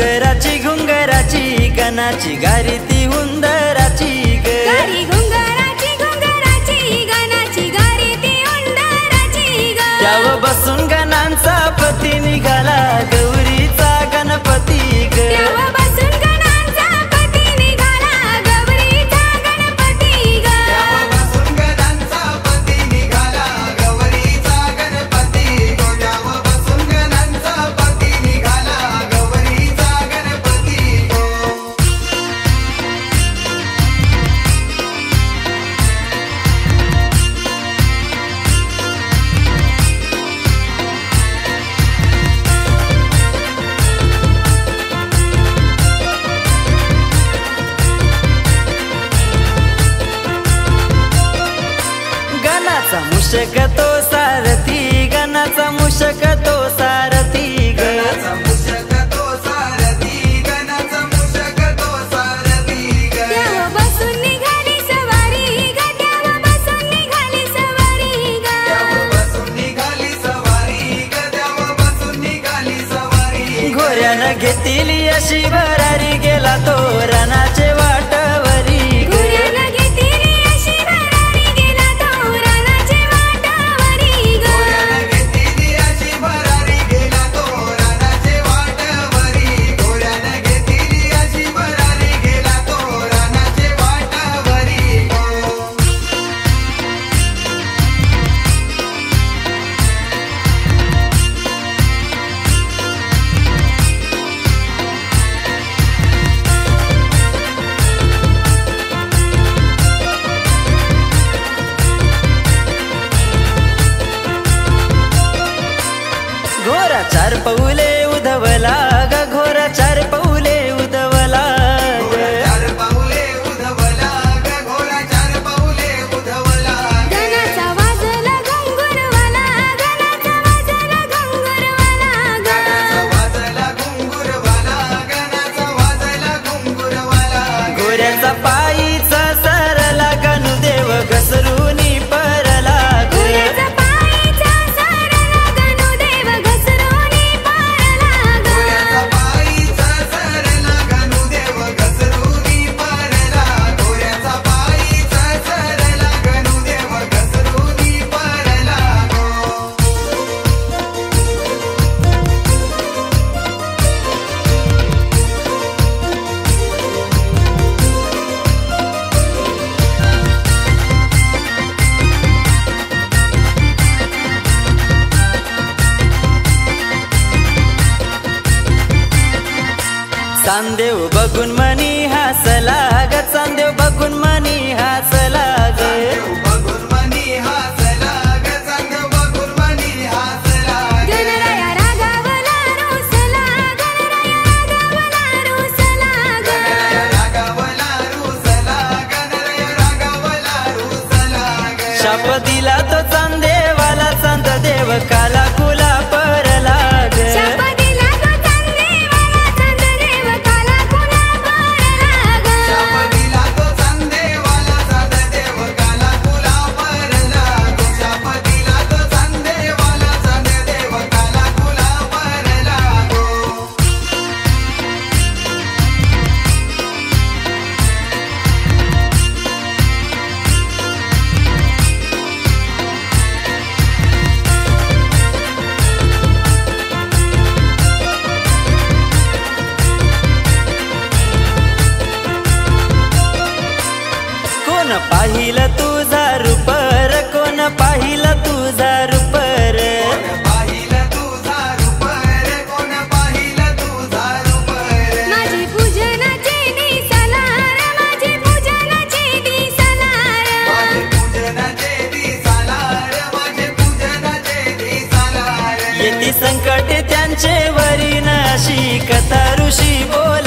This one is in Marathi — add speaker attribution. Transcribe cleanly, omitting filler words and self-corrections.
Speaker 1: घुंगराची घुंगराची गणाची गारी ती उंदराची
Speaker 2: गारी घुंगराची घुंगराची गणाची गारी ती उंदराची
Speaker 1: त्यावर बसून गणांचा पती निघाला गौरीचा गणपती
Speaker 2: त्यावर बसून गणांचा पती निघाला गौरीचा गणपती
Speaker 3: त्यावर बसून गणांचा पती निघाला गौरीचा गणपती त्यावर बसून गणांचा पती निघाला गौरीचा गणपती
Speaker 1: गणाचा मूषक तो सारथी गणाचा मूषक तो सारथी
Speaker 3: गणाचा मूषक तो सारथी गणाचा मूषक तो सारथी
Speaker 2: त्यावर बसून निघाली सवारी त्यावर बसून निघाली सवारी
Speaker 3: त्यावर बसून निघाली सवारी त्यावर बसून निघाली सवारी
Speaker 1: घोड्यानं घेतली अशी भरारी गेला तो रणाचे वाटवरी
Speaker 2: घोड्यानं घेतली अशी भरारी गेला तो रानाच्या वाटावरी
Speaker 3: घोड्यानं घेतली अशी भरारी गेला तो रानाचे वाटवरी घोड्यानं घेतली अशी भरारी गेला तो रानाचे वाटवरी
Speaker 1: घोरा चार पौले उधवला ग घोरा चार पौले उधवला
Speaker 3: चार पाऊले उधवला ग घोडा चार पाऊले उधवला
Speaker 2: गणाचा वाजला घुंगुरवाला गणाचा वाजला घुंगुरवाला
Speaker 3: गणाचा वाजला घुंगुरवाला गणाचा वाजला घुंगुरवाला
Speaker 1: घोऱ्याचा पायीचा सरला गणुदेव घसरूनी परला
Speaker 2: घोड्याचा पायीचा सारला गणुदेव घसरूनी पारला
Speaker 3: घोड्याचा पायीचा सरला गणुदेव घसरूनी पारला घोड्याचा पायीचा सरला गणुदेव घसरूनी पारला
Speaker 1: चांदेव बघून मनी हासला ग चांदेव बघून मनी हासला ग
Speaker 3: बघून मनी हासला ग चांद बघून मनी हासला
Speaker 2: गणराया रागावला रोसला गणराया रागावला रोसला
Speaker 3: गणराया रागावला रुसला गणराया रागावला रुसला
Speaker 1: शाप दिला तो चांदेवाला चांददेव काला कुला परला ग
Speaker 2: शाप दिला तो चांदेवाला चांददेव काला कुला पारला
Speaker 3: शाप दिला तो चांदेवाला चांददेव काला कुला परला शाप दिला तो चांदेवाला चांददेव काला कुला परला
Speaker 1: कोण पाहिलं तुझा रूपर कोण पाहिलं तुझा रूपर
Speaker 3: पाहिलं तुझा रूपर कोण पाहिलं तुझा रूपर
Speaker 2: माझी पूजनाची दिसलार माझी पूजनाची दिसलार
Speaker 3: माझे पूजनाचे दिसालार माझे पूजनाचे दिसालार
Speaker 1: येती संकट त्यांचे वरी नाशी कथा ऋषी बोल